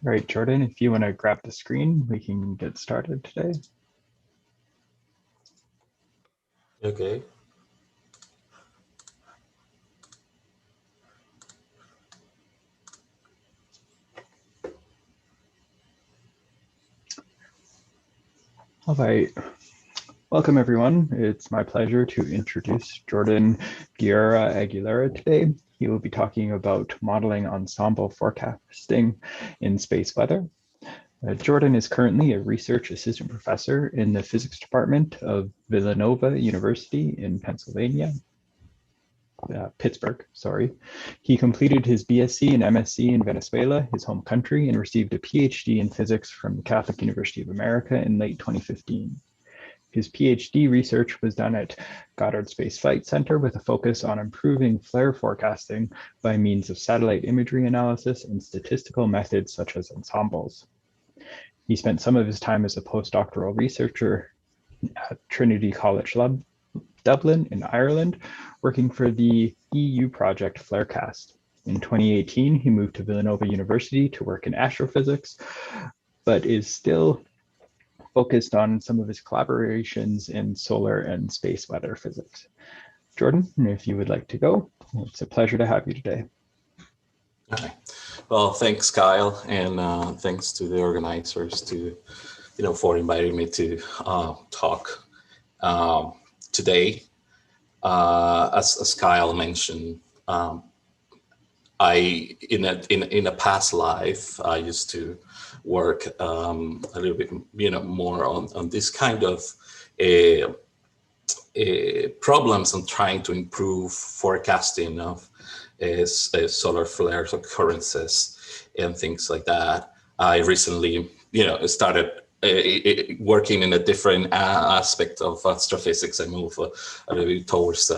All right, Jordan, if you want to grab the screen, we can get started today. Okay. All right. Welcome, everyone. It's my pleasure to introduce Jordan Guerra Aguilera today. He will be talking about modeling ensemble forecasting in space weather. Jordan is currently a research assistant professor in the physics department of Villanova University in Pittsburgh, sorry. He completed his BSc and MSc in Venezuela, his home country, and received a PhD in physics from the Catholic University of America in late 2015. His PhD research was done at Goddard Space Flight Center with a focus on improving flare forecasting by means of satellite imagery analysis and statistical methods such as ensembles. He spent some of his time as a postdoctoral researcher at Trinity College Dublin in Ireland, working for the EU project Flarecast. In 2018, he moved to Villanova University to work in astrophysics, but is still focused on some of his collaborations in solar and space weather physics. Jordan, if you would like to go, it's a pleasure to have you today. Okay. Well, thanks, Kyle, and thanks to the organizers for inviting me to talk today. As Kyle mentioned, in a past life, I used to work a little bit, more on this kind of problems and trying to improve forecasting of solar flares occurrences and things like that. I recently, started working in a different aspect of astrophysics. I moved a little bit towards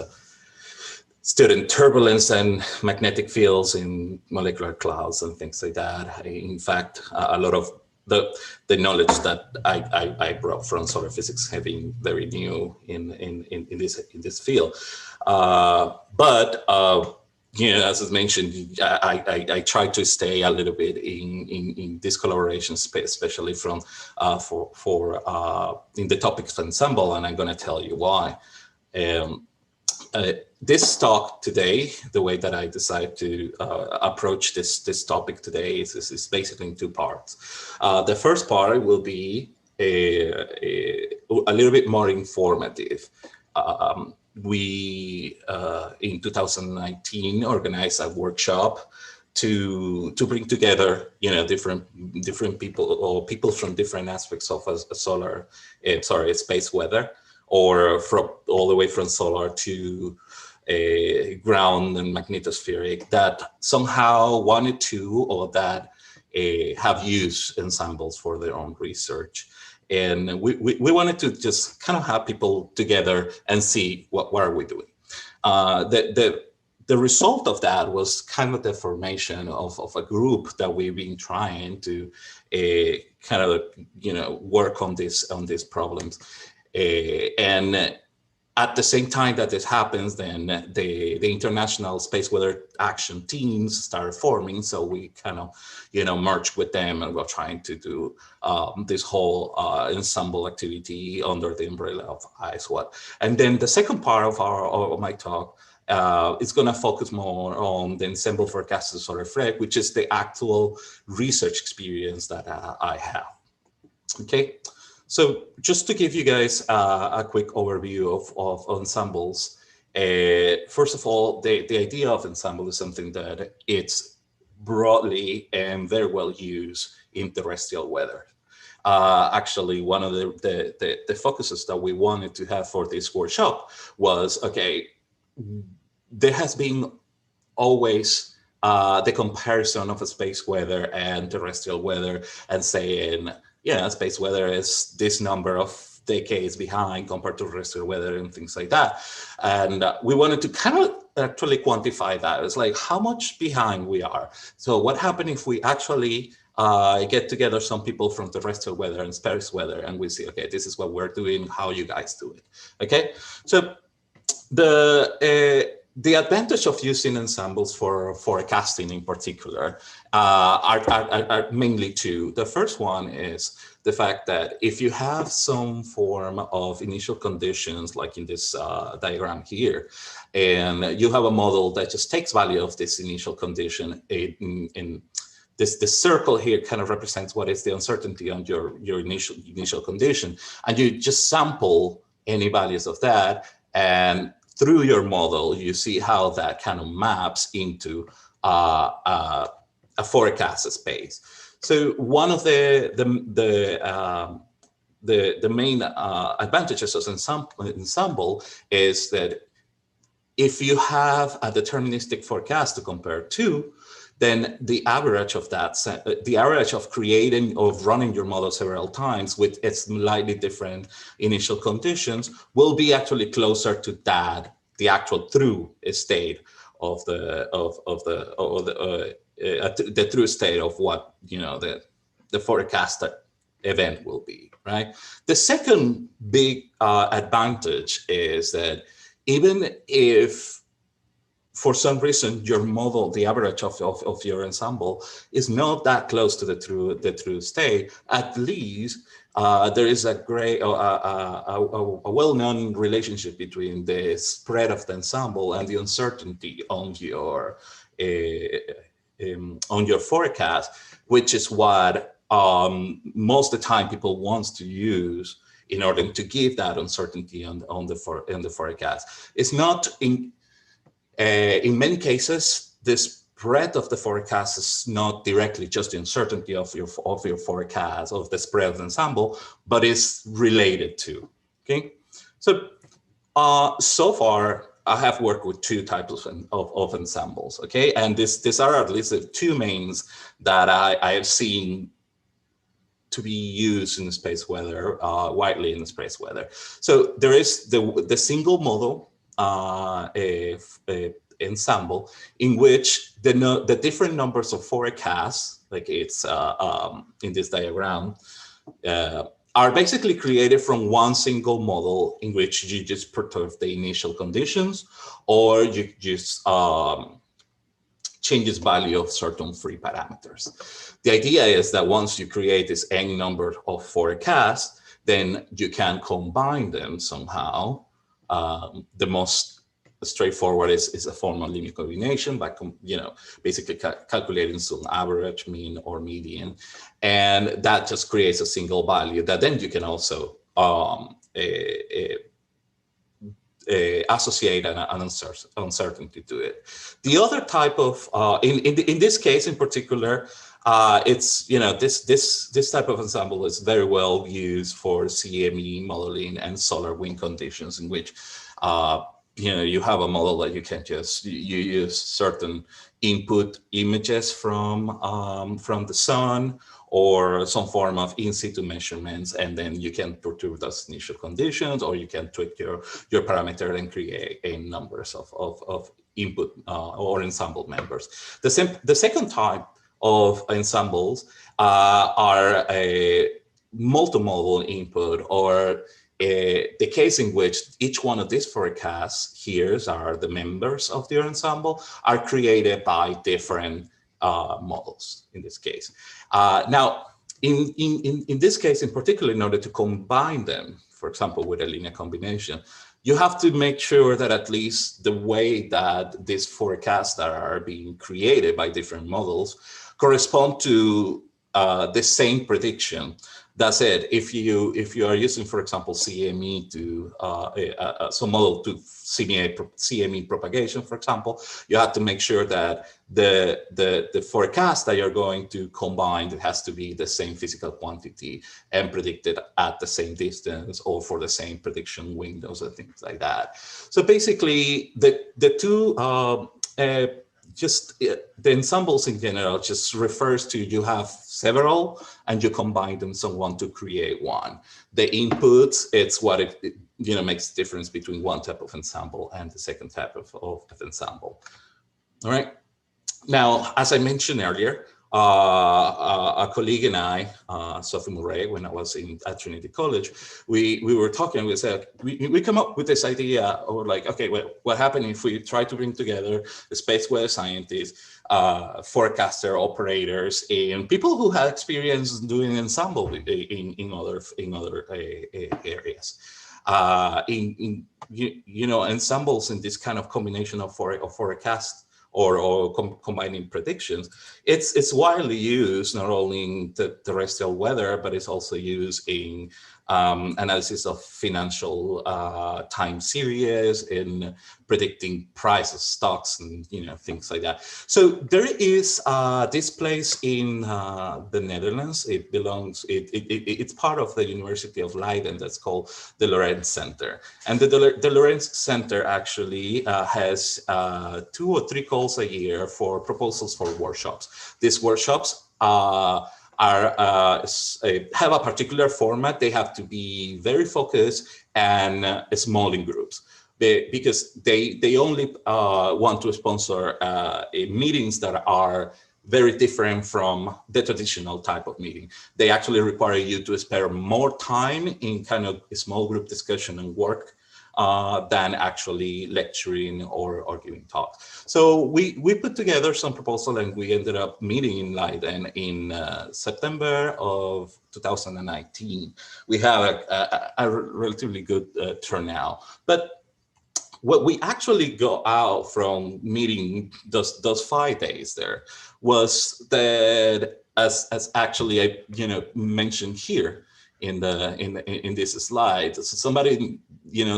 student turbulence and magnetic fields in molecular clouds and things like that. In fact, a lot of the knowledge that I brought from solar physics have been very new in this field. As I mentioned, I try to stay a little bit in this collaboration space, especially from in the topic of ensemble, and I'm going to tell you why. This talk today, the way that I decided to approach this topic today is basically in two parts. The first part will be a little bit more informative. We in 2019 organized a workshop to bring together different people or people from different aspects of space weather, or from all the way from solar to ground and magnetospheric, that somehow wanted to or that have used ensembles for their own research. And we wanted to just kind of have people together and see what are we doing. The result of that was kind of the formation of a group that we've been trying to kind of work on these problems. And at the same time that this happens, then the international space weather action teams started forming. So we kind of, merged with them, and we're trying to do this whole ensemble activity under the umbrella of ISWAT. And then the second part of my talk is going to focus more on the ensemble forecasted solar flare, which is the actual research experience that I have. Okay. So just to give you guys a quick overview of ensembles, first of all, the idea of ensemble is something that it's broadly and very well used in terrestrial weather. Actually, one of the focuses that we wanted to have for this workshop was, okay, there has been always the comparison of a space weather and terrestrial weather, and saying, space weather is this number of decades behind compared to terrestrial weather and things like that. And we wanted to kind of actually quantify that. It's like how much behind we are. So what happens if we actually get together some people from terrestrial weather and space weather, and we see, okay, this is what we're doing, how you guys do it. Okay, so the advantage of using ensembles for forecasting in particular are mainly two. The first one is the fact that if you have some form of initial conditions, like in this diagram here, and you have a model that just takes value of this initial condition in this circle here kind of represents what is the uncertainty on your initial condition, and you just sample any values of that, and through your model, you see how that kind of maps into a forecast space. So one of the main advantages of Ensemble is that if you have a deterministic forecast to compare to, then the average of that, the average of creating or running your model several times with its slightly different initial conditions will be actually closer to that, the actual true state of the true state of what the forecasted event will be, right? The second big advantage is that even if for some reason your model, the average of your ensemble is not that close to the true state, at least there is a well-known relationship between the spread of the ensemble and the uncertainty on your forecast, which is what most of the time people want to use in order to give that uncertainty on the forecast. It's not in many cases, the spread of the forecast is not directly just the uncertainty of your forecast, of the spread of the ensemble, but is related to, okay? So, so far, I have worked with two types of ensembles, okay? And these are at least the two mains that I have seen to be used in the space weather, widely in the space weather. So there is the single model, ensemble, in which the different numbers of forecasts, like it's in this diagram, are basically created from one single model in which you just perturb the initial conditions, or you just changes value of certain free parameters. The idea is that once you create this n number of forecasts, then you can combine them somehow. The most straightforward is a formal linear combination by basically calculating some average, mean, or median, and that just creates a single value that then you can also associate an uncertainty to it. The other type of in this case in particular, it's this type of ensemble is very well used for CME modeling and solar wind conditions, in which you have a model that you can just you use certain input images from the sun or some form of in situ measurements, and then you can perturb those initial conditions, or you can tweak your parameter and create a numbers of input or ensemble members. The second type of ensembles are a multimodal input, or the case in which each one of these forecasts here are the members of your ensemble are created by different models in this case. Now, in this case in particular, in order to combine them, for example, with a linear combination, you have to make sure that at least the way that these forecasts that are being created by different models correspond to the same prediction. That's it. If you are using, for example, CME to some model to simulate CME propagation, for example, you have to make sure that the forecast that you're going to combine, it has to be the same physical quantity and predicted at the same distance or for the same prediction windows and things like that. So basically, the two the ensembles in general just refers to you have several and you combine them someone to create one. The inputs, it's what it makes the difference between one type of ensemble and the second type of ensemble. All right. Now, as I mentioned earlier, a colleague and I, Sophie Murray, when I was at Trinity College, we were talking. We said we come up with this idea, or like, okay, well, what happens if we try to bring together the space weather scientists, forecaster operators, and people who had experience doing ensemble in other areas. Ensembles in this kind of combination of forecast or combining predictions, it's widely used not only in the terrestrial weather, but it's also used in analysis of financial time series, in predicting prices, stocks, and things like that. So there is this place in the Netherlands. It belongs. It's part of the University of Leiden. That's called the Lorentz Center, and the Lorentz Center actually has 2 or 3 calls a year for proposals for workshops. These workshops have a particular format. They have to be very focused and small in groups, because they only want to sponsor meetings that are very different from the traditional type of meeting. They actually require you to spend more time in kind of a small group discussion and work than actually lecturing or giving talks. So we put together some proposal, and we ended up meeting in Leiden in September of 2019. We have a relatively good turnout, but what we actually got out from meeting those 5 days there was that, as actually I mentioned here in this slide, somebody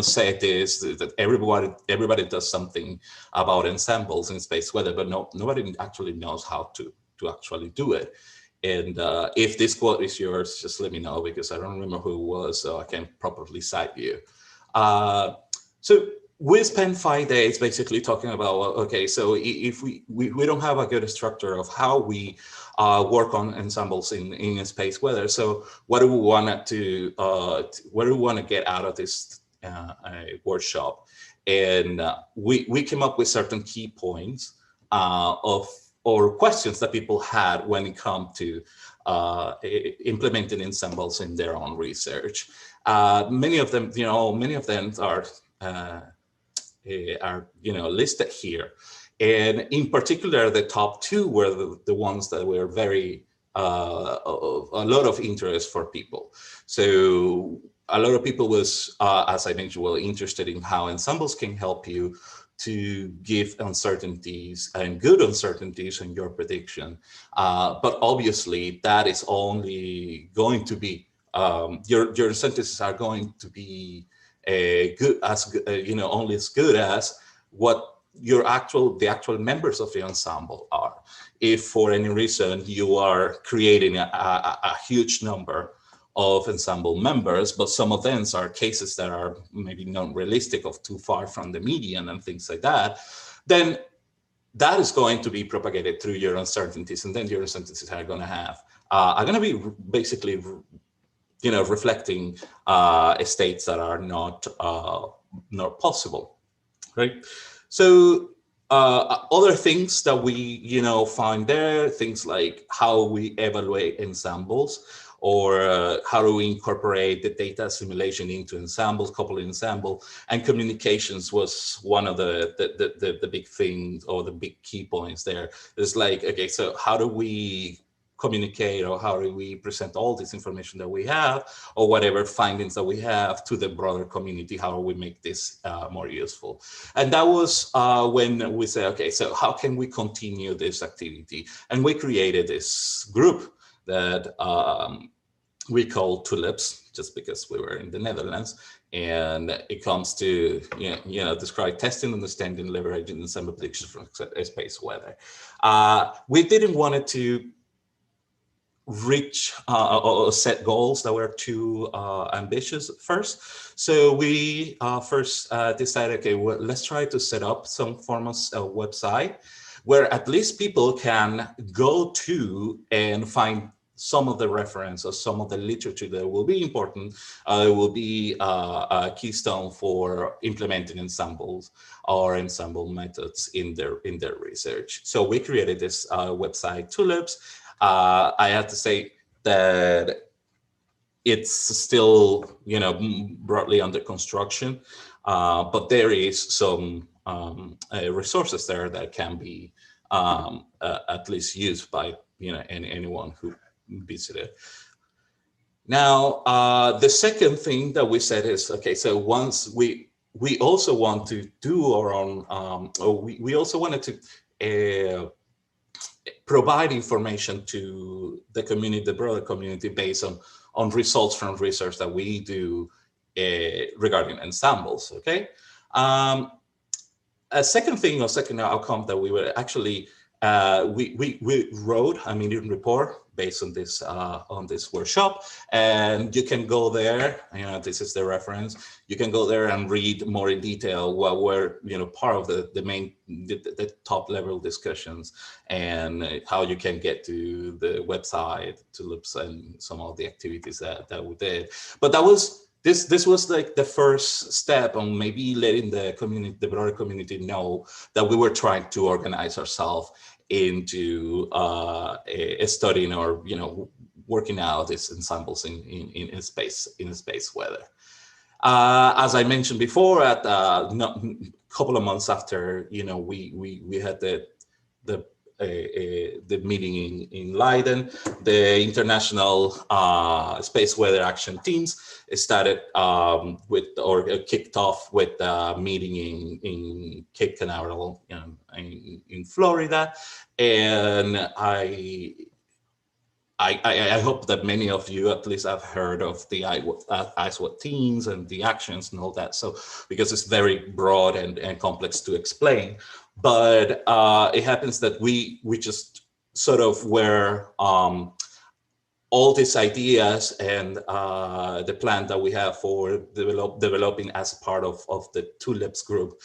said this, that everybody does something about ensembles in space weather, but nobody actually knows how to actually do it. And if this quote is yours, just let me know, because I don't remember who it was, so I can't properly cite you. So we spent 5 days basically talking about, well, okay, so if we don't have a good structure of how we work on ensembles in space weather, so what do we want to get out of this workshop? And we came up with certain key points or questions that people had when it comes to implementing ensembles in their own research. Many of them are listed here, and in particular the top 2 were the ones that were very a lot of interest for people. So a lot of people was, as I mentioned, interested in how ensembles can help you to give uncertainties and good uncertainties in your prediction, but obviously that is only going to be your sentences are going to be only as good as what the actual members of the ensemble are. If for any reason you are creating a huge number of ensemble members, but some of them are cases that are maybe not realistic, of too far from the median and things like that, then that is going to be propagated through your uncertainties, and then your uncertainties are going to be basically reflecting states that are not possible, right? So other things that we find there, things like how we evaluate ensembles, or how do we incorporate the data simulation into ensembles, coupled ensemble, and communications was one of the big things, or the big key points there. It's like, okay, so how do we communicate, or how do we present all this information that we have, or whatever findings that we have, to the broader community? How do we make this more useful? And that was when we said, okay, so how can we continue this activity? And we created this group that we call Tulips, just because we were in the Netherlands. And it comes to describe testing, understanding, leveraging ensemble predictions from space weather. We didn't want it to reach or set goals that were too ambitious first. So we first decided, okay, well, let's try to set up some form of website where at least people can go to and find some of the reference or some of the literature that will be important. It will be a keystone for implementing ensembles or ensemble methods in their research. So we created this website, Tulips. I have to say that it's still, broadly under construction, but there is some resources there that can be at least used by anyone who visited. Now, the second thing that we said is, okay, so once we also want to do our own, or we also wanted to provide information to the community, the broader community, based on results from research that we do regarding ensembles, okay? A second thing or second outcome that we were actually, we wrote a meeting report based on this workshop, and you can go there, this is the reference, you can go there and read more in detail what were, part of the top level discussions, and how you can get to the website, Tulips, and some of the activities that we did. But that was, this was like the first step on maybe letting the community, the broader community, know that we were trying to organize ourselves into studying or working out these ensembles in space weather. As I mentioned before, at a couple of months after we had the meeting in Leiden, the international space weather action teams started kicked off with a meeting in Cape Canaveral in Florida. And I hope that many of you at least have heard of the ISWAT teams and the actions and all that. So, because it's very broad and complex to explain, but it happens that we just sort of were all these ideas and the plan that we have for developing as part of the Tulips group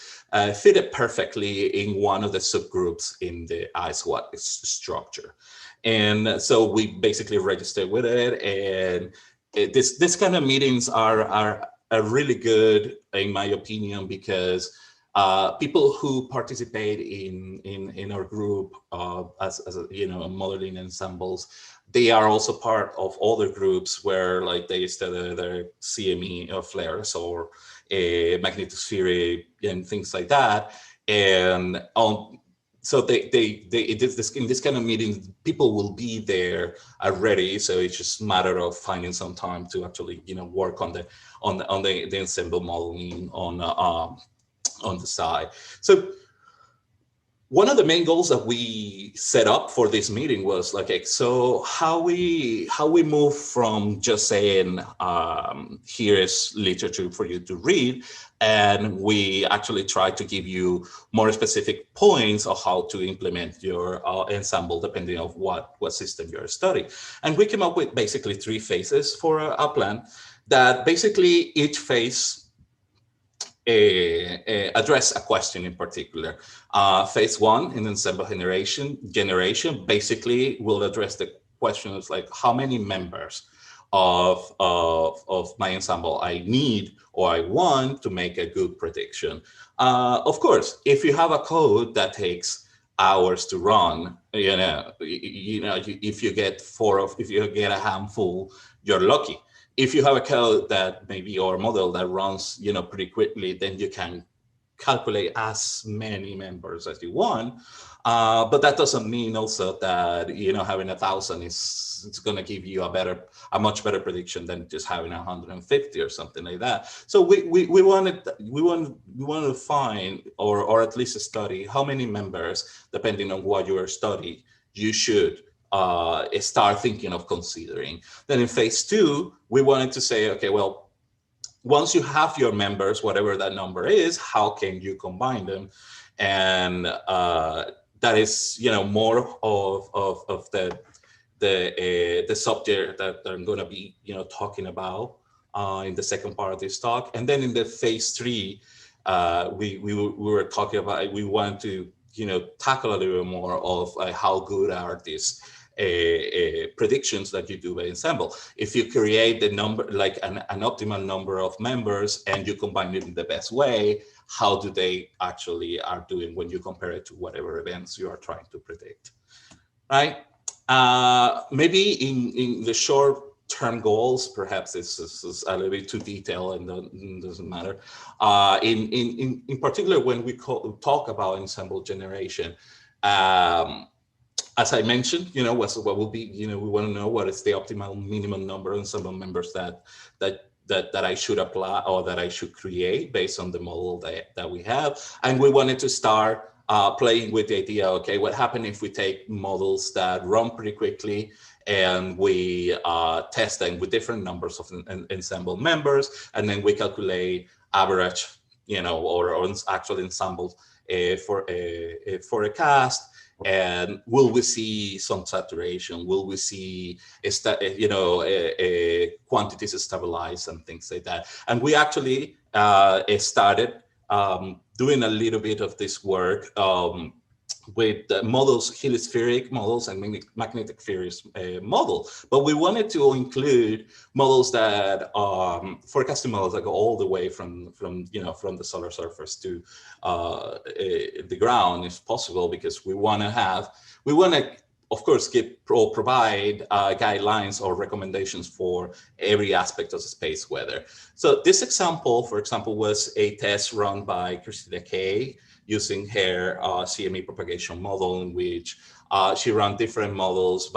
fitted perfectly in one of the subgroups in the ISWAT structure. And so we basically registered with it, and this kind of meetings are really good, in my opinion, because people who participate in our group as modeling ensembles, they are also part of other groups where, like, they study their CME or flares or magnetosphere and things like that. And so in this kind of meetings, people will be there already. So it's just a matter of finding some time to actually work on the ensemble modeling on the side. So one of the main goals that we set up for this meeting was like, okay, so how we move from just saying here is literature for you to read, and we actually try to give you more specific points of how to implement your ensemble depending on what system you're studying. And we came up with basically 3 phases for our plan, that basically each phase address a question in particular. Phase 1 in ensemble generation basically will address the questions like, how many members of my ensemble I need or I want to make a good prediction. Of course, if you have a code that takes hours to run, if you get a handful, you're lucky. If you have a code that maybe, or a model that runs, pretty quickly, then you can calculate as many members as you want. But that doesn't mean also that, having 1,000 it's going to give you a much better prediction than just having 150 or something like that. So we wanted to find, or at least study how many members, depending on what you are studying, you should start thinking of considering. Then in phase 2, we wanted to say, okay, well, once you have your members, whatever that number is, how can you combine them? And that is, more of the subject that I'm going to be, talking about in the second part of this talk. And then in the phase 3, we were talking about, we want to, tackle a little bit more of how good are these predictions that you do by Ensemble. If you create the number, like an optimal number of members, and you combine it in the best way, how do they actually are doing when you compare it to whatever events you are trying to predict, right? Maybe in the short-term goals, perhaps this is a little bit too detailed and doesn't matter. In particular, when we talk about ensemble generation, as I mentioned, what will be, we want to know what is the optimal minimum number of ensemble members that I should apply or that I should create based on the model that we have. And we wanted to start playing with the idea, okay, what happens if we take models that run pretty quickly and we test them with different numbers of ensemble members, and then we calculate average, or actual ensembles for a cast. And will we see some saturation? Will we see, quantities stabilize and things like that? And we actually started doing a little bit of this work with models, heliospheric models and magnetic field model. But we wanted to include models that forecasting models that go all the way from the solar surface to the ground, if possible, because we want to, of course, provide guidelines or recommendations for every aspect of the space weather. So this example, for example, was a test run by Christina Kay using her CME propagation model, in which she ran different models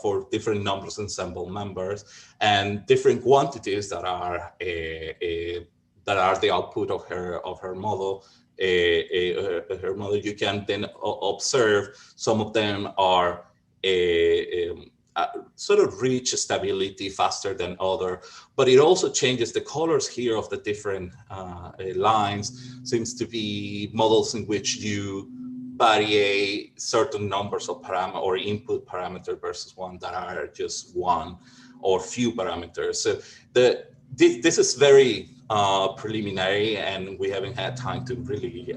for different numbers ensemble members and different quantities that are the output of her model. Her model, you can then observe some of them are sort of reach stability faster than other, but it also changes the colors here of the different lines. Seems to be models in which you vary certain numbers of parameter or input parameter versus one that are just one or few parameters. So this is very preliminary, and we haven't had time to really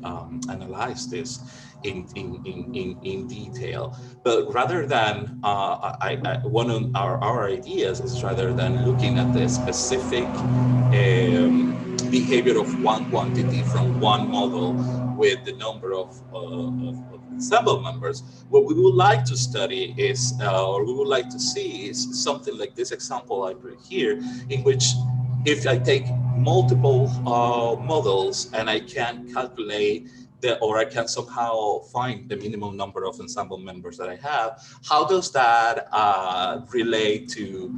analyze this in detail. But rather than one of our ideas is, rather than looking at the specific behavior of one quantity from one model with the number of ensemble members, what we would like to study is, or we would like to see, is something like this example I put here, in which if I take multiple models and I can calculate or I can somehow find the minimum number of ensemble members that I have, how does that relate to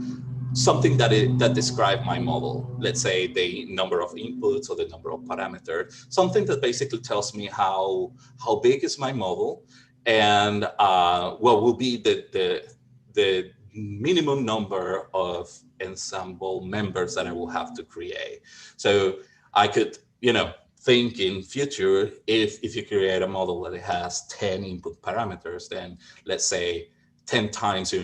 something that describe my model? Let's say the number of inputs or the number of parameters, something that basically tells me how big is my model, and what will be the minimum number of ensemble members that I will have to create. So I could, think in future, if you create a model that it has 10 input parameters, then let's say 10 times your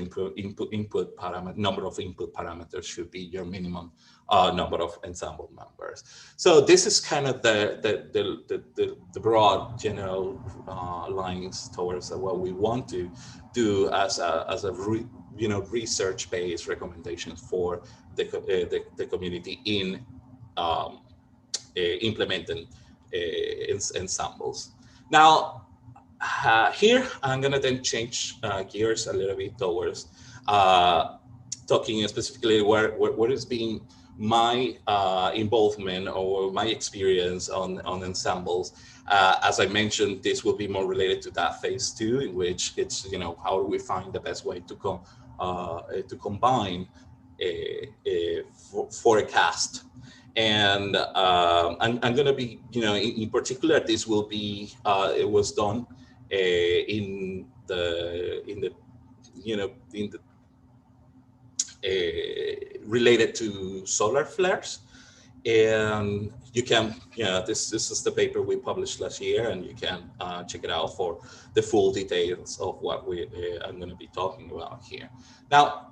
number of input parameters should be your minimum number of ensemble members. So this is kind of the broad general lines towards what we want to do as a research-based recommendations for the community in implementing ensembles. Now, here I'm going to then change gears a little bit towards talking specifically what has been my involvement or my experience on ensembles. As I mentioned, this will be more related to that phase 2, in which it's, how do we find the best way to combine a forecast. And I'm going to be, in particular, this will be, it was done in the related to solar flares. And you can, this is the paper we published last year, and you can check it out for the full details of what I'm going to be talking about here. Now,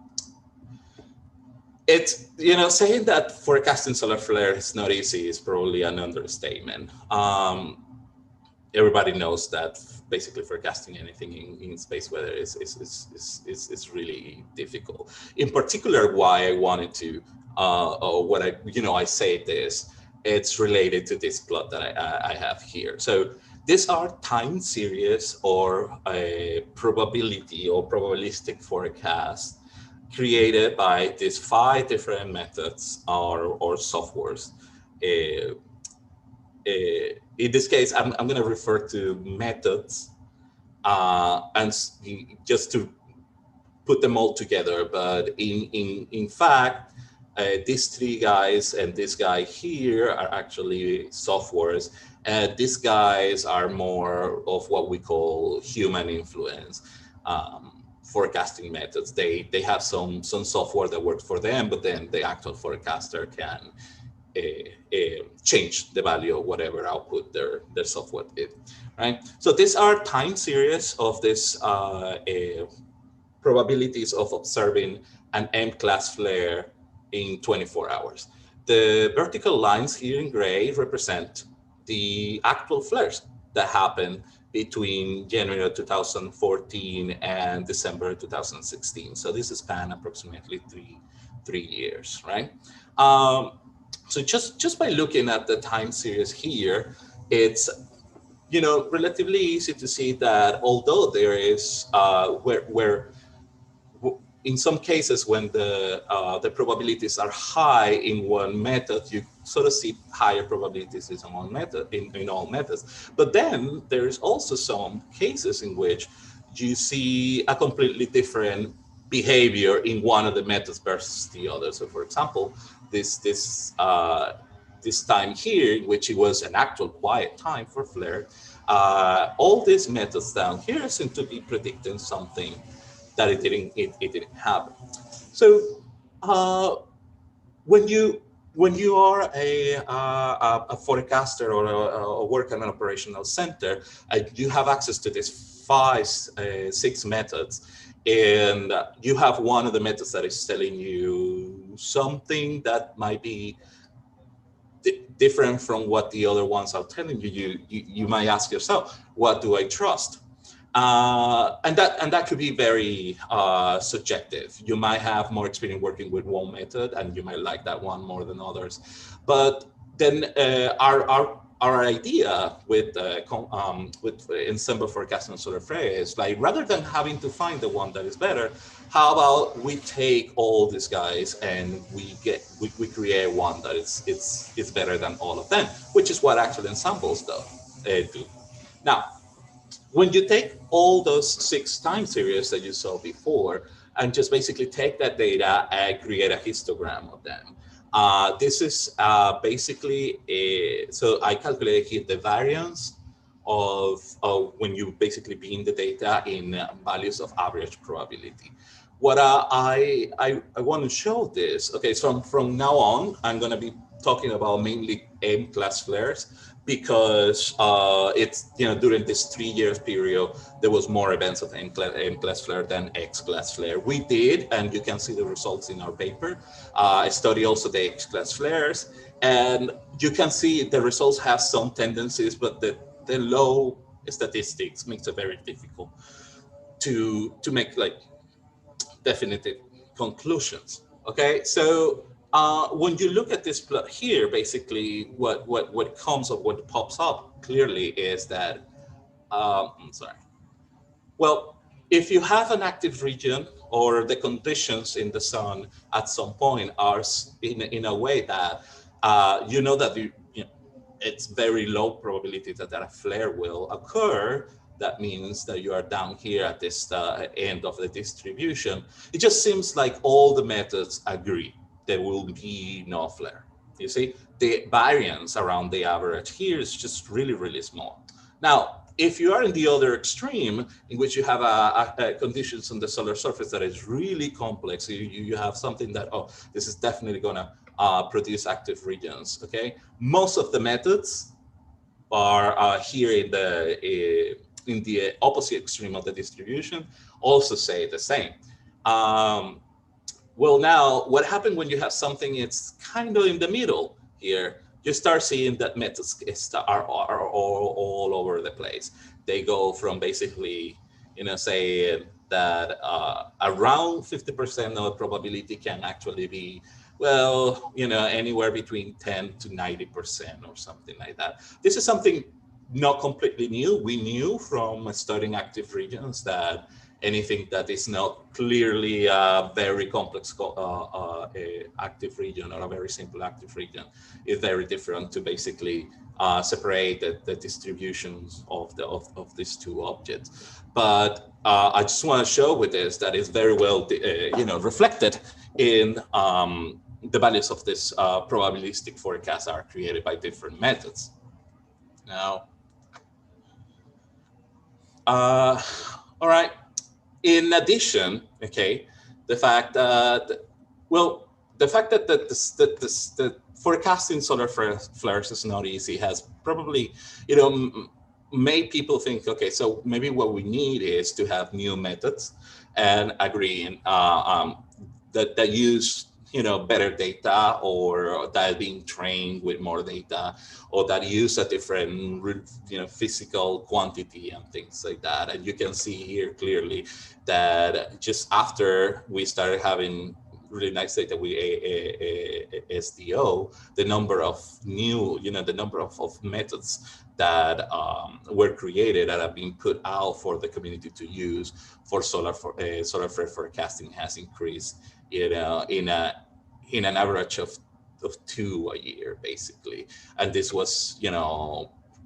it's, saying that forecasting solar flare is not easy is probably an understatement. everybody knows that basically forecasting anything in space weather is really difficult. In particular, why I wanted to, or what I say this, it's related to this plot that I have here. So these are time series or a probability or probabilistic forecast created by these 5 different methods or softwares. Uh, in this case, I'm going to refer to methods and just to put them all together. But in fact, these 3 guys and this guy here are actually softwares. And these guys are more of what we call human influence forecasting methods. They have some software that works for them, but then the actual forecaster can change the value of whatever output their software did, right? So these are time series of this probabilities of observing an M-class flare in 24 hours. The vertical lines here in gray represent the actual flares that happened between January of 2014 and December 2016. So this span approximately three years, right? So just by looking at the time series here, it's relatively easy to see that although there is where in some cases when the probabilities are high in one method, you sort of see higher probabilities in one method in all methods. But then there's also some cases in which you see a completely different behavior in one of the methods versus the other. So for example, this time here, in which it was an actual quiet time for flare, all these methods down here seem to be predicting something that it didn't happen. So when you are a forecaster or a work at an operational center, you have access to these 6 methods, and you have one of the methods that is telling you something that might be different from what the other ones are telling you. You might ask yourself, what do I trust? And that could be very subjective. You might have more experience working with one method, and you might like that one more than others. But then our idea with Ensemble forecasting and solar flare is like, rather than having to find the one that is better, how about we take all these guys and we create one that is better than all of them, which is what actually ensembles do. Now, when you take all those 6 time series that you saw before and just basically take that data and create a histogram of them, this is basically so I calculated here the variance of when you basically beam the data in values of average probability. What I want to show this, okay, so from now on, I'm going to be talking about mainly M-class flares, because it's, during this 3 years period, there was more events of M-class flare than X-class flare. We did, and you can see the results in our paper. I studied also the X-class flares, and you can see the results have some tendencies, but the low statistics makes it very difficult to make like definitive conclusions. Okay, so when you look at this plot here, basically what comes up, what pops up clearly is that, I'm sorry. Well, if you have an active region or the conditions in the sun at some point are in a way that that it's very low probability that a flare will occur. That means that you are down here at this end of the distribution. It just seems like all the methods agree there will be no flare. You see, the variance around the average here is just really, really small. Now, if you are in the other extreme, in which you have a conditions on the solar surface that is really complex, you have something that, this is definitely going to produce active regions. Okay, most of the methods are here in the opposite extreme of the distribution, also say the same. Well, now what happened when you have something it's kind of in the middle here? You start seeing that methods are all over the place. They go from basically, say that around 50% of probability can actually be, well, anywhere between 10 to 90% or something like that. This is something not completely new. We knew from studying active regions that anything that is not clearly a very complex active region or a very simple active region is very different to basically separate the distributions of these two objects. But I just want to show with this that it's very well reflected in the values of this probabilistic forecast are created by different methods. Now, all right. In addition, okay, the fact that the forecasting solar flares is not easy has probably, made people think, okay, so maybe what we need is to have new methods and agreeing that use better data, or that being trained with more data, or that use a different physical quantity and things like that. And you can see here clearly that just after we started having really nice data with SDO, the number of new, the number of methods that were created and have been put out for the community to use for solar flare forecasting has increased, in an average of 2 a year, basically. And this was,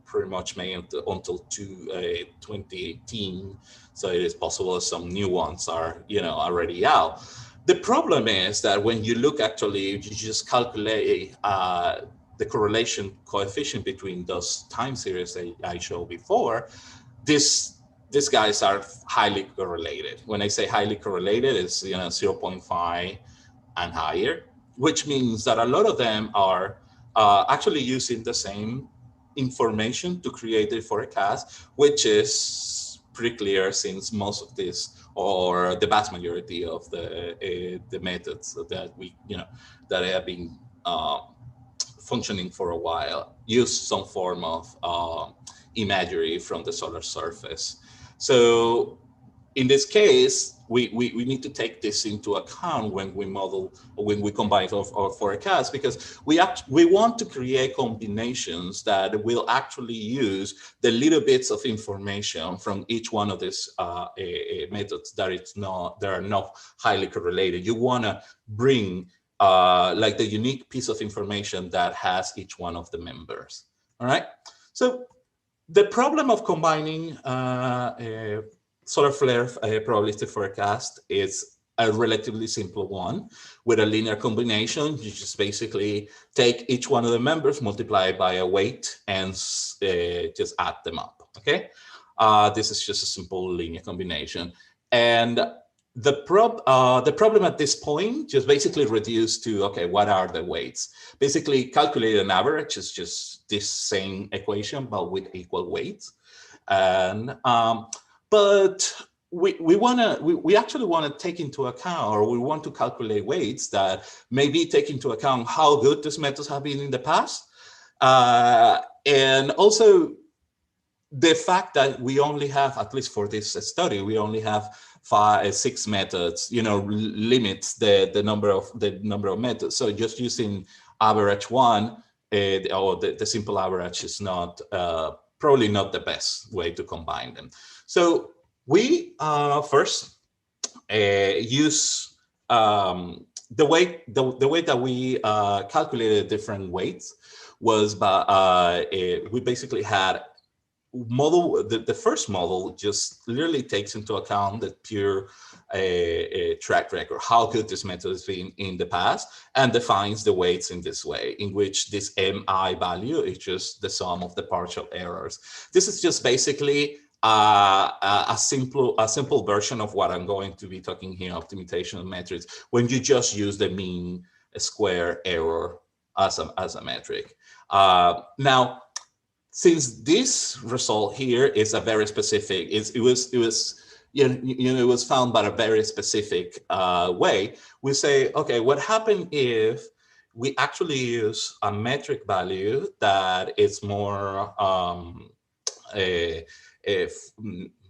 pretty much made until 2018. So it is possible some new ones are, already out. The problem is that when you look, actually, you just calculate the correlation coefficient between those time series that I showed before, these guys are highly correlated. When I say highly correlated, it's 0.5 and higher, which means that a lot of them are actually using the same information to create a forecast, which is pretty clear since most of this, or the vast majority of the methods that we, that have been functioning for a while, use some form of imagery from the solar surface. So in this case, we need to take this into account when we model, or when we combine our forecast, because we want to create combinations that will actually use the little bits of information from each one of these methods that are not highly correlated. You want to bring like the unique piece of information that has each one of the members. All right. So the problem of combining solar flare probabilistic forecast is a relatively simple one with a linear combination. You just basically take each one of the members, multiply by a weight, and just add them up. Okay, this is just a simple linear combination, and the problem at this point just basically reduced to, okay, what are the weights? Basically, calculate an average is just this same equation, but with equal weights, and but we actually want to take into account, or we want to calculate weights that maybe take into account how good these methods have been in the past, and also the fact that we only have, at least for this study, we only have 6 methods, limits the number of methods. So just using average one, or the simple average is not probably not the best way to combine them. So we first use the way that we calculated different weights was by we basically had model. The first model just literally takes into account the pure track record, how good this method has been in the past, and defines the weights in this way, in which this MI value is just the sum of the partial errors. This is just basically a simple version of what I'm going to be talking here, optimization metrics, when you just use the mean square error as a metric. Now, since this result here is a very specific, it was found by a very specific way, we say, okay, what happened if we actually use a metric value that is more if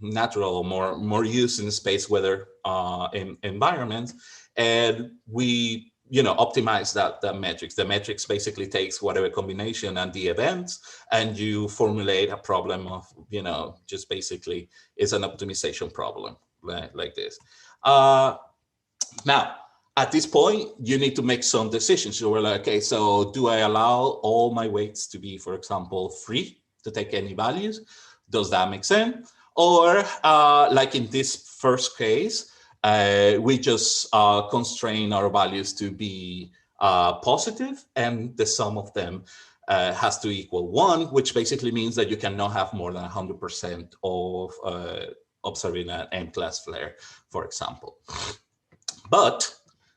natural, more used in space weather environments, and we optimize that metrics. The metrics basically takes whatever combination and the events, and you formulate a problem of just basically it's an optimization problem like this. Now, at this point, you need to make some decisions. So we're like, okay, so do I allow all my weights to be, for example, free to take any values? Does that make sense? Or like in this first case, we just constrain our values to be positive, and the sum of them has to equal 1, which basically means that you cannot have more than 100% of observing an M-class flare, for example. But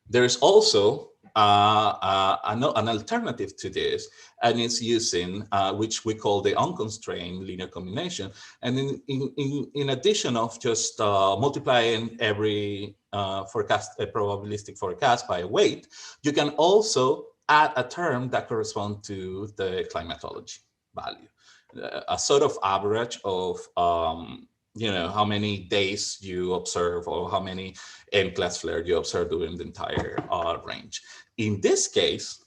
there's also an alternative to this, and it's using which we call the unconstrained linear combination. And in addition of just multiplying every probabilistic forecast by a weight, you can also add a term that corresponds to the climatology value, a sort of average of how many days you observe or how many M-class flare you observe during the entire range. In this case,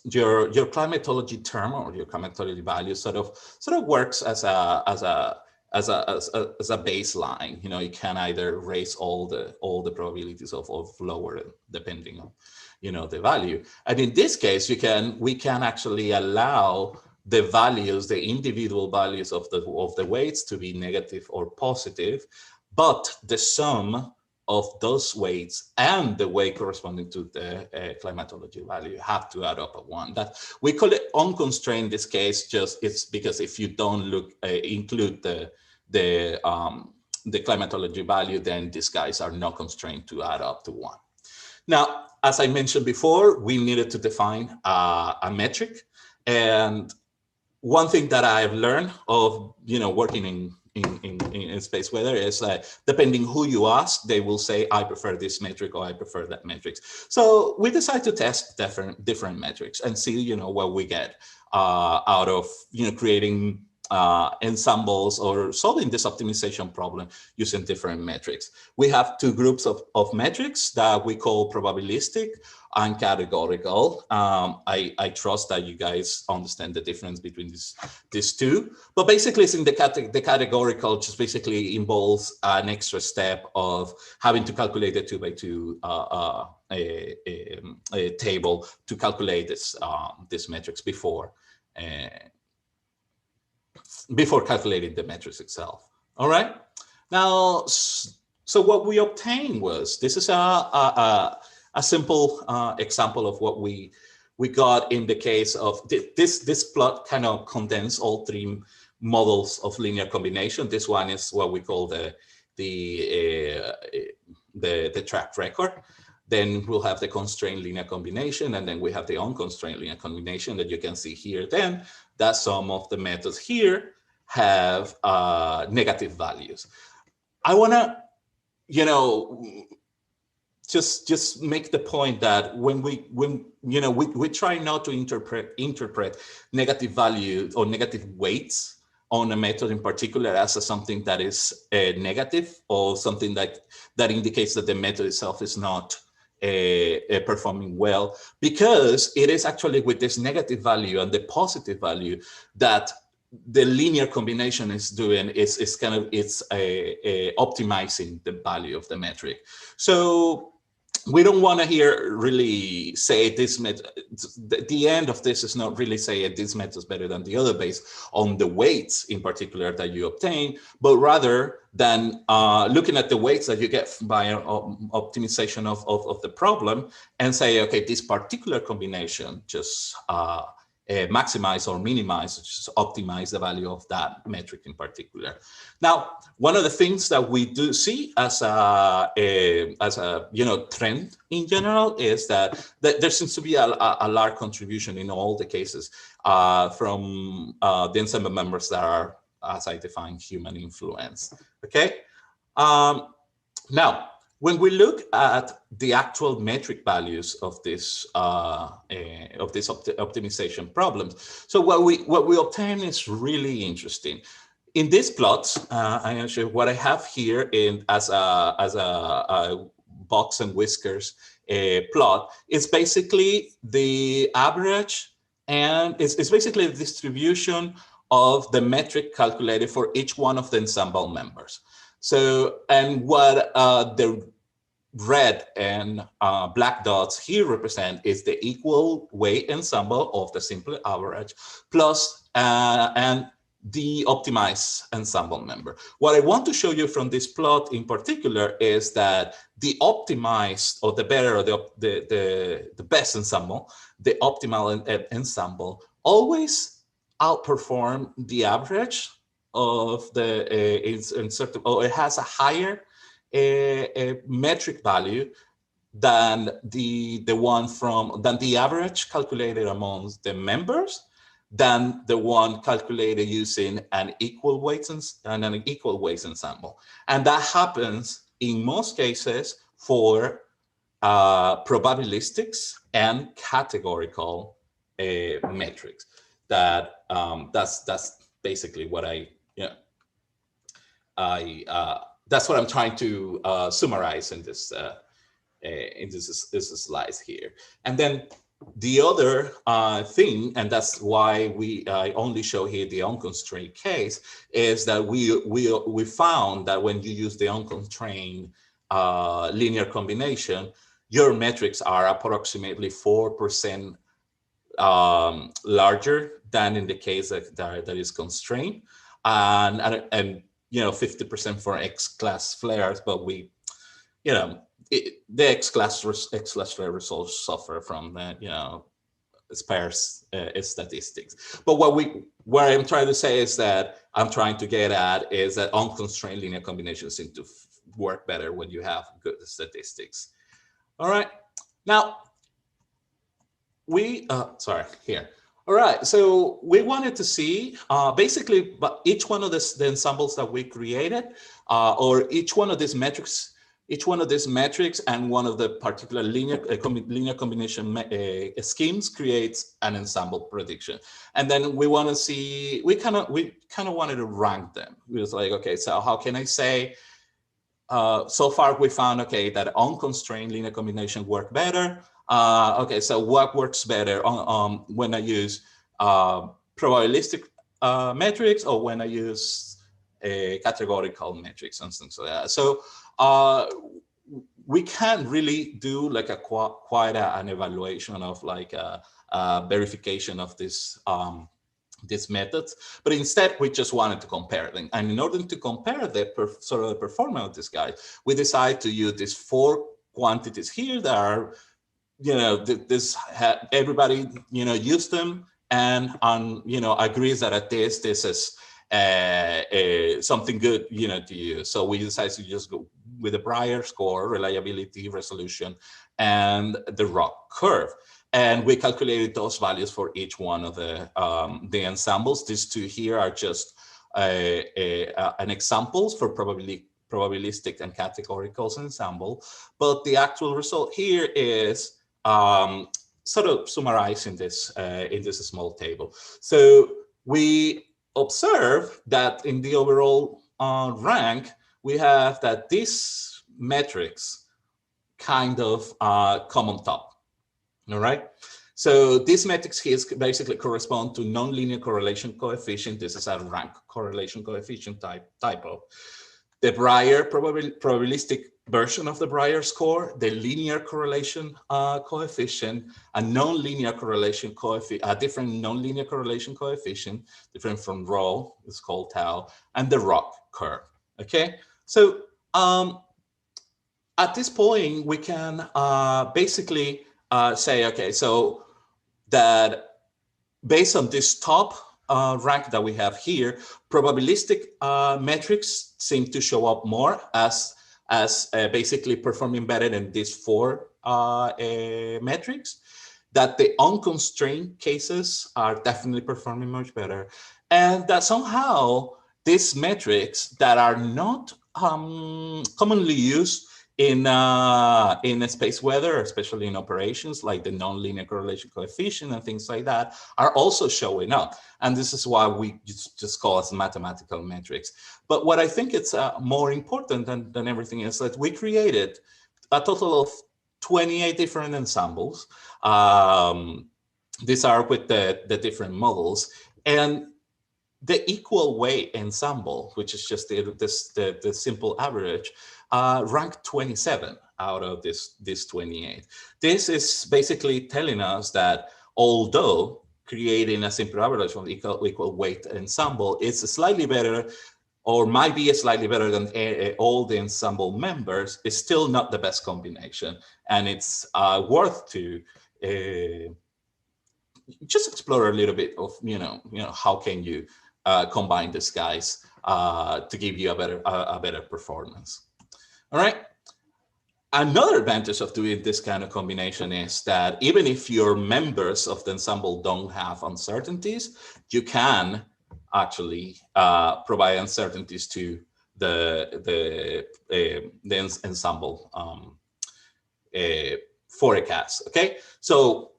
your climatology term or your climatology value sort of works as a baseline. You can either raise all the probabilities of lower it depending on the value. And in this case, we can actually allow the values, the individual values of the weights to be negative or positive, but the sum of those weights and the weight corresponding to the climatology value have to add up at 1. That we call it unconstrained in this case. It's because if you don't include the climatology value, then these guys are not constrained to add up to 1. Now, as I mentioned before, we needed to define a metric, and one thing that I've learned of working in space weather is depending who you ask, they will say I prefer this metric or I prefer that metric. So we decided to test different metrics and see what we get out of creating ensembles or solving this optimization problem using different metrics. We have 2 groups of metrics that we call probabilistic and categorical. I trust that you guys understand the difference between these two. But basically, it's in the categorical just basically involves an extra step of having to calculate the 2x2 a table to calculate this metrics before calculating the metrics itself. All right. Now, so what we obtained was, this is a simple example of what we got in the case of this plot. Kind of condense all 3 models of linear combination. This one is what we call the track record. Then we'll have the constrained linear combination, and then we have the unconstrained linear combination that you can see here. Then that some of the methods here have negative values. I want to, just make the point that when we try not to interpret negative value or negative weights on a method in particular as something that is negative or something that indicates that the method itself is not performing well, because it is actually with this negative value and the positive value that the linear combination is doing is optimizing the value of the metric. So we don't want to here really say this method. The end of this is not really say this method is better than the other based on the weights in particular that you obtain, but rather than looking at the weights that you get by optimization of the problem and say, okay, this particular combination just maximize or minimize, just optimize the value of that metric in particular. Now, one of the things that we do see as a trend in general is that there seems to be a large contribution in all the cases from the ensemble members that are, as I define, human influence. Okay. Now, when we look at the actual metric values of this optimization problems, so what we obtain is really interesting. in this plot, I'm going to show you what I have here in as a box and whiskers plot. It's basically the average, and it's basically the distribution of the metric calculated for each one of the ensemble members. So, and what the red and black dots here represent is the equal weight ensemble of the simple average plus and the optimized ensemble member. What I want to show you from this plot in particular is that the optimized, or the better, or the best ensemble, the optimal ensemble, always outperform the average of the in certain, or it has a higher a metric value than the average calculated amongst the members, than the one calculated using an equal weights and an equal weights ensemble. And that happens in most cases for probabilistics and categorical metrics. That's basically what that's what I'm trying to summarize in this slides here. And then the other thing, and that's why I only show here the unconstrained case, is that we found that when you use the unconstrained linear combination, your metrics are approximately 4% larger than in the case that is constrained, and 50% for X-class flares, but the X-class flare results suffer from sparse statistics. But what I'm trying to say is that I'm trying to get at is that unconstrained linear combinations seem to work better when you have good statistics. All right, now here. All right, so we wanted to see basically, but each one of the ensembles that we created, or each one of these metrics, and one of the particular linear combination schemes creates an ensemble prediction. And then we want to see, we kind of wanted to rank them. We was like, okay, so how can I say? So far we found, okay, that unconstrained linear combination work better. Okay, so what works better when I use probabilistic metrics, or when I use categorical metrics and things like that. So we can't really do like quite an evaluation of like a verification of these methods, but instead we just wanted to compare them. And in order to compare the performance of this guy, we decided to use these 4 quantities here that are, everybody use them and agrees that at this is something good to use. So we decided to just go with the Breyer score, reliability, resolution, and the ROC curve. And we calculated those values for each one of the ensembles. These 2 here are just an examples for probabilistic and categorical ensemble. But the actual result here is sort of summarized in this small table. So we observe that in the overall rank, we have that these metrics kind of come on top. All right. So these metrics here basically correspond to nonlinear correlation coefficient. This is a rank correlation coefficient type of the Breyer probabilistic version of the Breyer score, the linear correlation coefficient, a nonlinear correlation coefficient, a different nonlinear correlation coefficient, different from rho, it's called tau, and the ROC curve. Okay. So at this point, we can basically say, okay, so that based on this top rank that we have here, probabilistic metrics seem to show up more as basically performing better than these 4 metrics, that the unconstrained cases are definitely performing much better, and that somehow these metrics that are not commonly used in a space weather, especially in operations like the nonlinear correlation coefficient and things like that, are also showing up. And this is why we just call it mathematical metrics. But what I think it's more important than everything is that we created a total of 28 different ensembles. These are with the different models. And the equal weight ensemble, which is just the simple average, ranked 27 out of this 28. This is basically telling us that although creating a simple average from equal weight ensemble is slightly better, or might be slightly better than all the ensemble members, is still not the best combination. And it's worth to just explore a little bit of, how can you combine these guys to give you a better performance. All right. Another advantage of doing this kind of combination is that even if your members of the ensemble don't have uncertainties, you can actually provide uncertainties to the ensemble forecast. Okay, so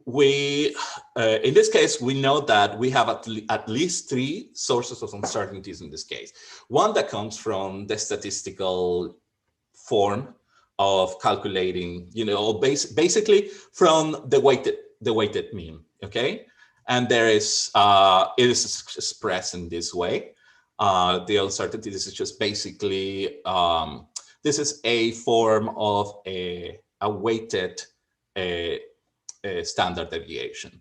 we in this case we know that we have at least 3 sources of uncertainties in this case. One that comes from the statistical form of calculating, basically from the weighted mean. Okay, and there is it is expressed in this way. The uncertainty, this is just basically this is a form of a weighted standard deviation.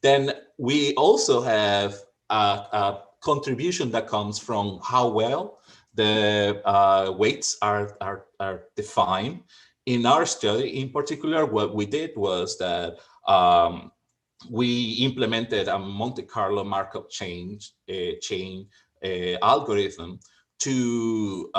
Then we also have a contribution that comes from how well the weights are defined. In our study, in particular, what we did was that we implemented a Monte Carlo Markov chain algorithm to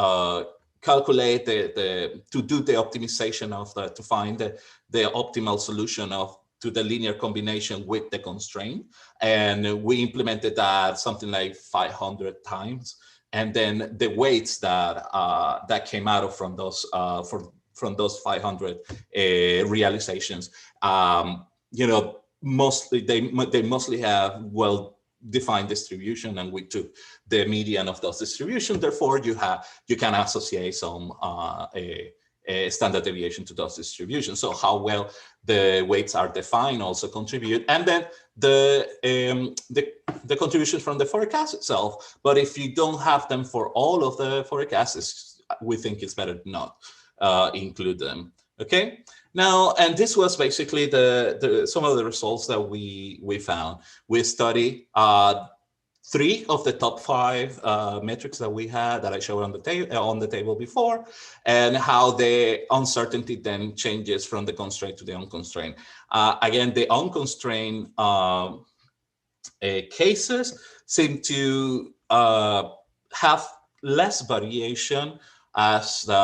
calculate to do the optimization of to find the optimal solution to the linear combination with the constraint. And we implemented that something like 500 times. And then the weights that came out of from those 500 realizations, mostly they mostly have well-defined distribution, and we took the median of those distributions. Therefore, you can associate some a standard deviation to those distributions. So how well the weights are defined also contribute, and then the contributions from the forecast itself. But if you don't have them for all of the forecasts, we think it's better not include them. Okay. Now, and this was basically some of the results that we found. We studied 3 of the top 5 metrics that we had that I showed on the table before, and how the uncertainty then changes from the constraint to the unconstrained. Again, the unconstrained cases seem to have less variation as the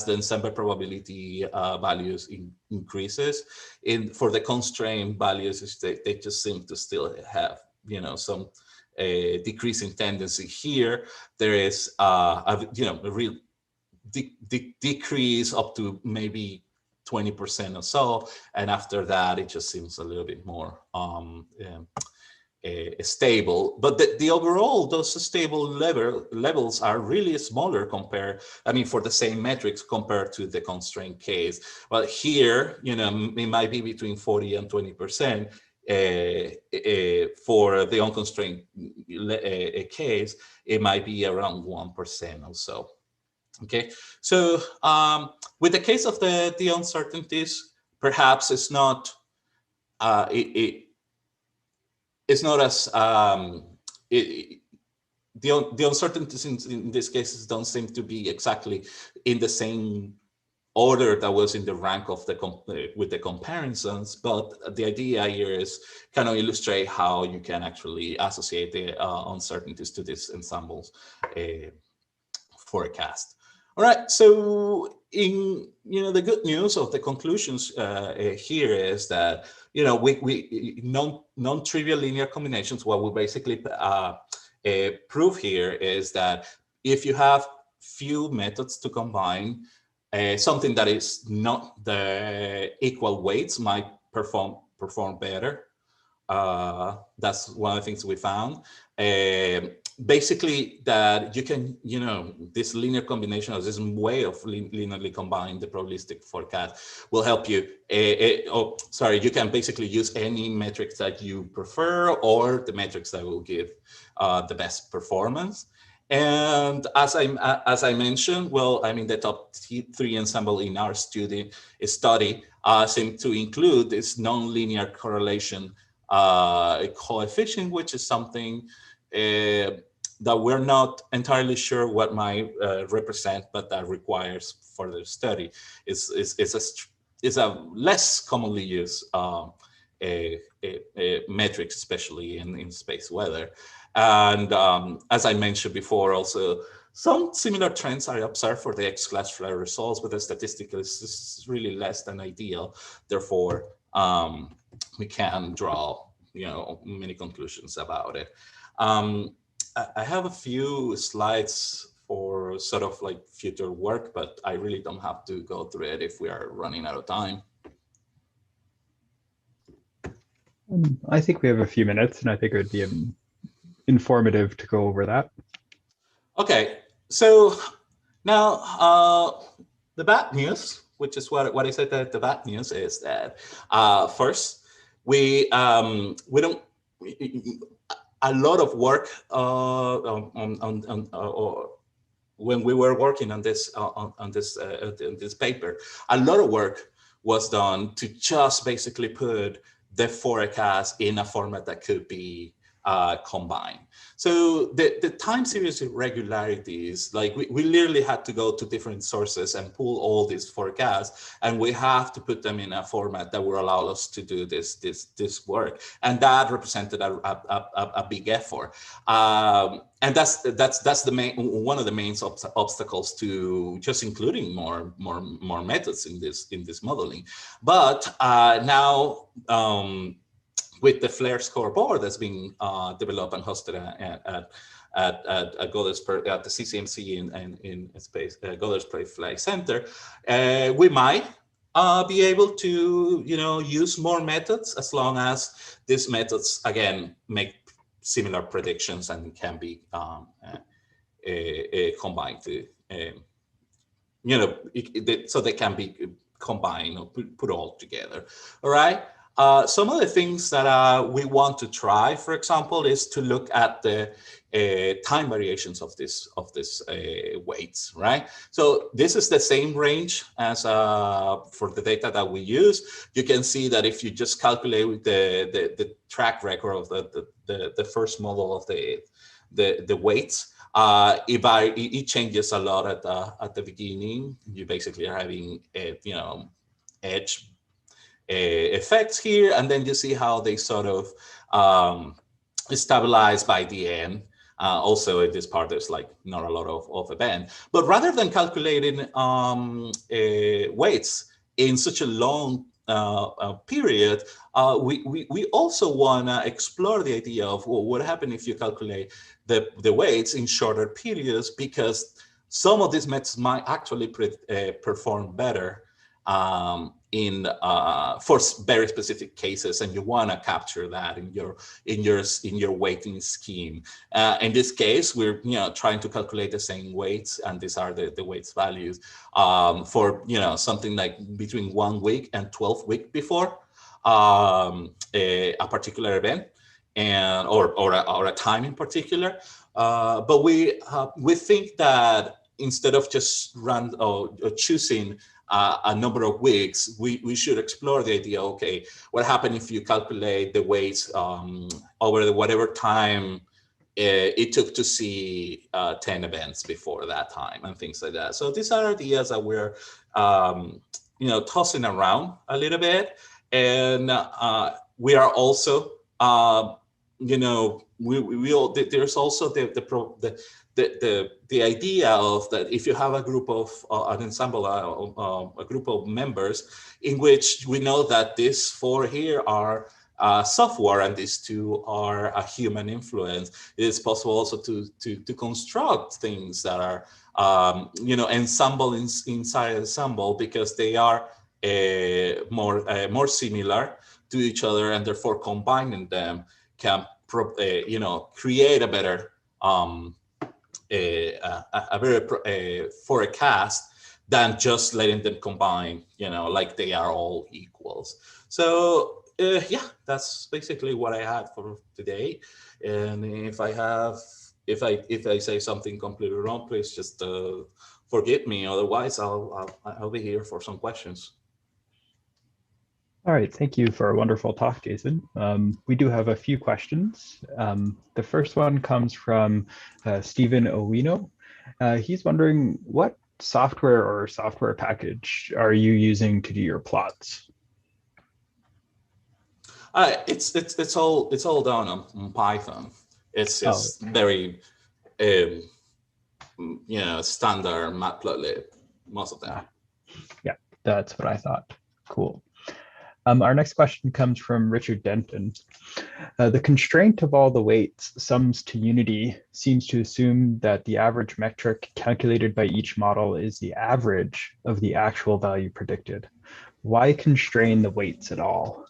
ensemble probability values increases. For the constraint values, they just seem to still have some decreasing tendency. Here there is a real decrease up to maybe 20% or so, and after that it just seems a little bit more stable. But the overall, those stable levels are really smaller for the same metrics compared to the constraint case. But here, it might be between 40 and 20%. For the unconstrained case, it might be around 1% or so. Okay, so with the case of the uncertainties, perhaps it's not it's not as the uncertainties in these cases don't seem to be exactly in the same order that was in the rank of with the comparisons, but the idea here is kind of illustrate how you can actually associate the uncertainties to this ensemble's forecast. All right, so in the good news of the conclusions here is that we non-trivial linear combinations. What we basically prove here is that if you have few methods to combine, something that is not the equal weights might perform better. That's one of the things we found. Basically, that you can, this linear combination of this way of linearly combining the probabilistic forecast will help you. You can basically use any metrics that you prefer or the metrics that will give the best performance. And as I mentioned, well, I mean, the top three ensemble in our study seem to include this nonlinear correlation coefficient, which is something that we're not entirely sure what might represent, but that requires further study. It's a less commonly used metric, especially in space weather. And as I mentioned before, also some similar trends are observed for the X-class flare results, but the statistical is really less than ideal. Therefore, we can draw many conclusions about it. I have a few slides for sort of like future work, but I really don't have to go through it if we are running out of time. I think we have a few minutes, and I think it would be informative to go over that. Okay, so now the bad news, which is what I said, that the bad news is that first, we don't. A lot of work when we were working on this this paper, a lot of work was done to just basically put the forecast in a format that could be combined. So the time series irregularities, like we literally had to go to different sources and pull all these forecasts, and we have to put them in a format that will allow us to do this work, and that represented a big effort. And that's the one of the main obstacles to just including more methods in this modeling. But now. With the FLAIR scoreboard that's being developed and hosted at Goddard at the CCMC in space, Goddard Space Flight Center, we might be able to use more methods, as long as these methods again make similar predictions and can be combined to so they can be combined or put all together. All right. Some of the things that we want to try, for example, is to look at the time variations of this weights, right? So this is the same range as for the data that we use. You can see that if you just calculate the track record of the first model of the weights, it changes a lot at the beginning. You basically are having edge effects here, and then you see how they sort of stabilize by the end. Also, in this part, there's like not a lot of event. But rather than calculating weights in such a long period, we also want to explore the idea of what happens if you calculate the weights in shorter periods, because some of these methods might actually perform better for very specific cases, and you want to capture that in your weighting scheme. In this case, we're trying to calculate the same weights, and these are the weights values for something like between 1 week and 12 weeks before a particular event, and or a time in particular. But we think that instead of just choosing a number of weeks, we should explore the idea, okay, what happens if you calculate the weights over whatever time it took to see 10 events before that time, and things like that. So these are ideas that we're tossing around a little bit, and we are also there's also the idea of that if you have a group of an ensemble, a group of members in which we know that these 4 here are software and these 2 are a human influence, it is possible also to construct things that are Ensemble inside Ensemble, because they are more similar to each other, and therefore combining them can create a better a better forecast than just letting them combine, like they are all equals. So yeah, that's basically what I had for today. And if I say something completely wrong, please just forgive me. Otherwise, I'll be here for some questions. All right, thank you for a wonderful talk, Jason. We do have a few questions. The first one comes from Stephen Owino. He's wondering, what software or software package are you using to do your plots? It's all done on Python. It's just very standard matplotlib, most of them. Yeah, that's what I thought. Cool. Our next question comes from Richard Denton. The constraint of all the weights sums to unity seems to assume that the average metric calculated by each model is the average of the actual value predicted. Why constrain the weights at all?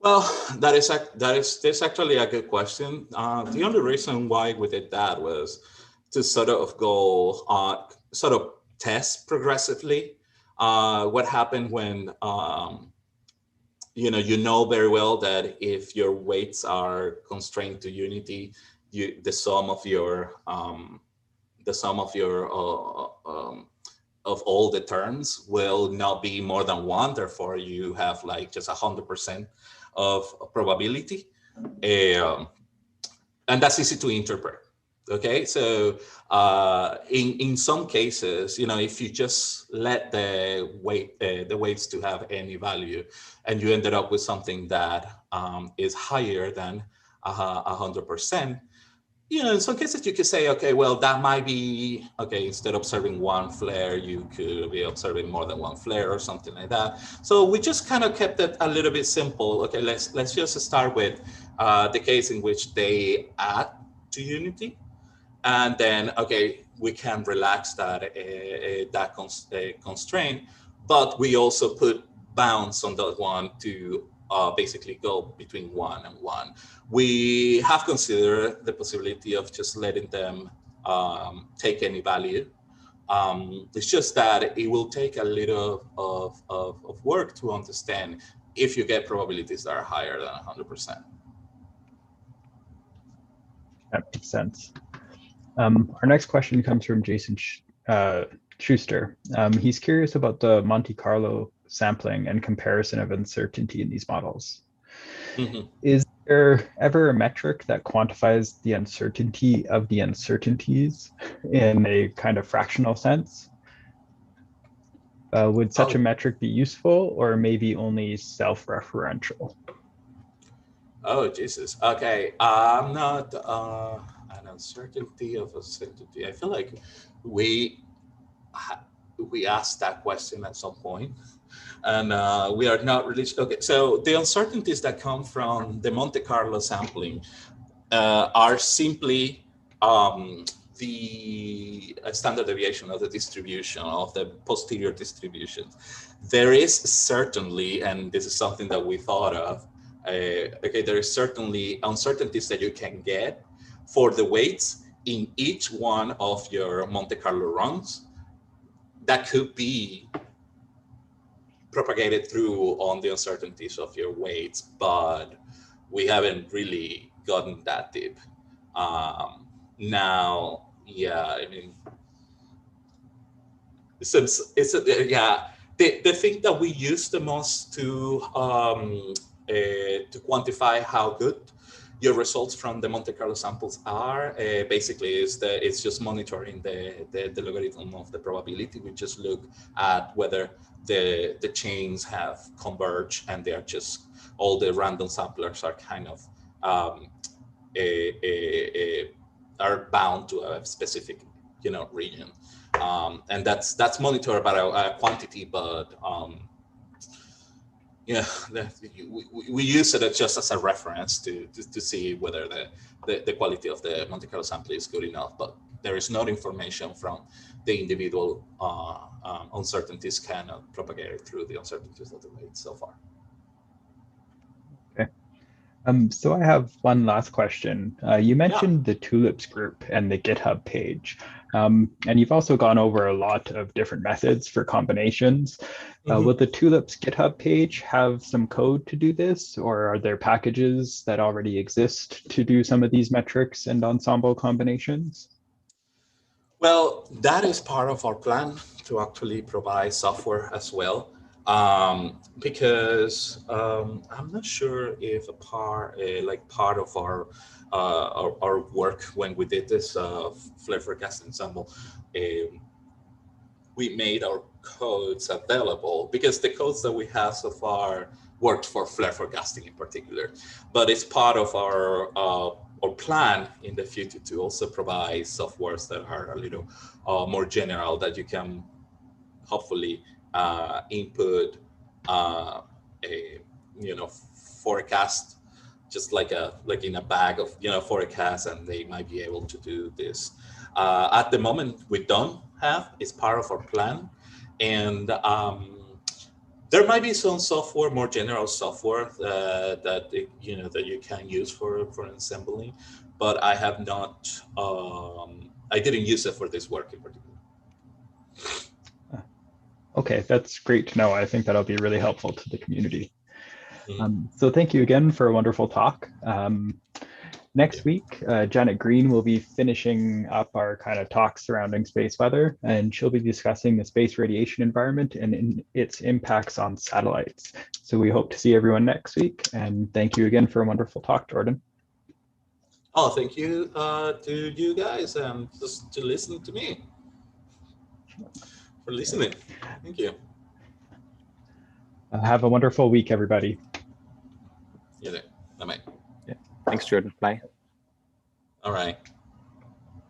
Well, that's actually a good question. The only reason why we did that was to sort of go sort of test progressively what happened when you know very well that if your weights are constrained to unity, the sum of all the terms will not be more than one. Therefore, you have like just 100% of probability, and that's easy to interpret. Okay, so in some cases, if you just let the weights to have any value, and you ended up with something that is higher than 100%, in some cases you could say, okay, well, that might be okay. Instead of observing one flare, you could be observing more than one flare or something like that. So we just kind of kept it a little bit simple. Okay, let's just start with the case in which they add to unity, and then okay, we can relax that constraint, but we also put bounds on that one to basically go between 1 and 1. We have considered the possibility of just letting them take any value. It's just that it will take a little of work to understand if you get probabilities that are higher than 100%. That makes sense. Our next question comes from Jason Schuster. He's curious about the Monte Carlo sampling and comparison of uncertainty in these models. Mm-hmm. Is there ever a metric that quantifies the uncertainty of the uncertainties in a kind of fractional sense? Would such a metric be useful, or maybe only self-referential? Oh, Jesus. Okay. I'm not an uncertainty of uncertainty. I feel like we asked that question at some point, and we are not really okay. So the uncertainties that come from the Monte Carlo sampling are simply the standard deviation of the distribution, of the posterior distribution. There is certainly, and this is something that we thought of, okay, there is certainly uncertainties that you can get for the weights in each one of your Monte Carlo runs that could be propagated through on the uncertainties of your weights, but we haven't really gotten that deep. Now, yeah, I mean, since the thing that we use the most to quantify how good your results from the Monte Carlo samples are, basically it's just monitoring the logarithm of the probability. We just look at whether the chains have converged, and they are just, all the random samplers are kind of are bound to a specific region, and that's monitored by a quantity, but we use it just as a reference to see whether the quality of the Monte Carlo sample is good enough. But there is not information from the individual uncertainties cannot propagate it through the uncertainties of the weight so far. Okay. So I have one last question. You mentioned the tulips group and the GitHub page, and you've also gone over a lot of different methods for combinations. Will the tulips GitHub page have some code to do this, or are there packages that already exist to do some of these metrics and ensemble combinations? Well, that is part of our plan to actually provide software as well. Because I'm not sure if part of our work when we did this flare forecast ensemble, we made our codes available, because the codes that we have so far worked for flare forecasting in particular, but it's part of our plan in the future to also provide softwares that are a little more general, that you can hopefully input a forecast, just like in a bag of forecasts, and they might be able to do this. At the moment, we don't have. It's part of our plan, and there might be some software, more general software that you can use for assembling, but I have not. I didn't use it for this work in particular. Okay, that's great to know. I think that'll be really helpful to the community. So thank you again for a wonderful talk. Next week, Janet Green will be finishing up our kind of talks surrounding space weather, and she'll be discussing the space radiation environment and its impacts on satellites. So we hope to see everyone next week, and thank you again for a wonderful talk, Jordan. Oh, thank you to you guys, and just to listen to me. For listening. Thank you. Have a wonderful week, everybody. Yeah. Bye-bye. Thanks, Jordan. Bye. All right.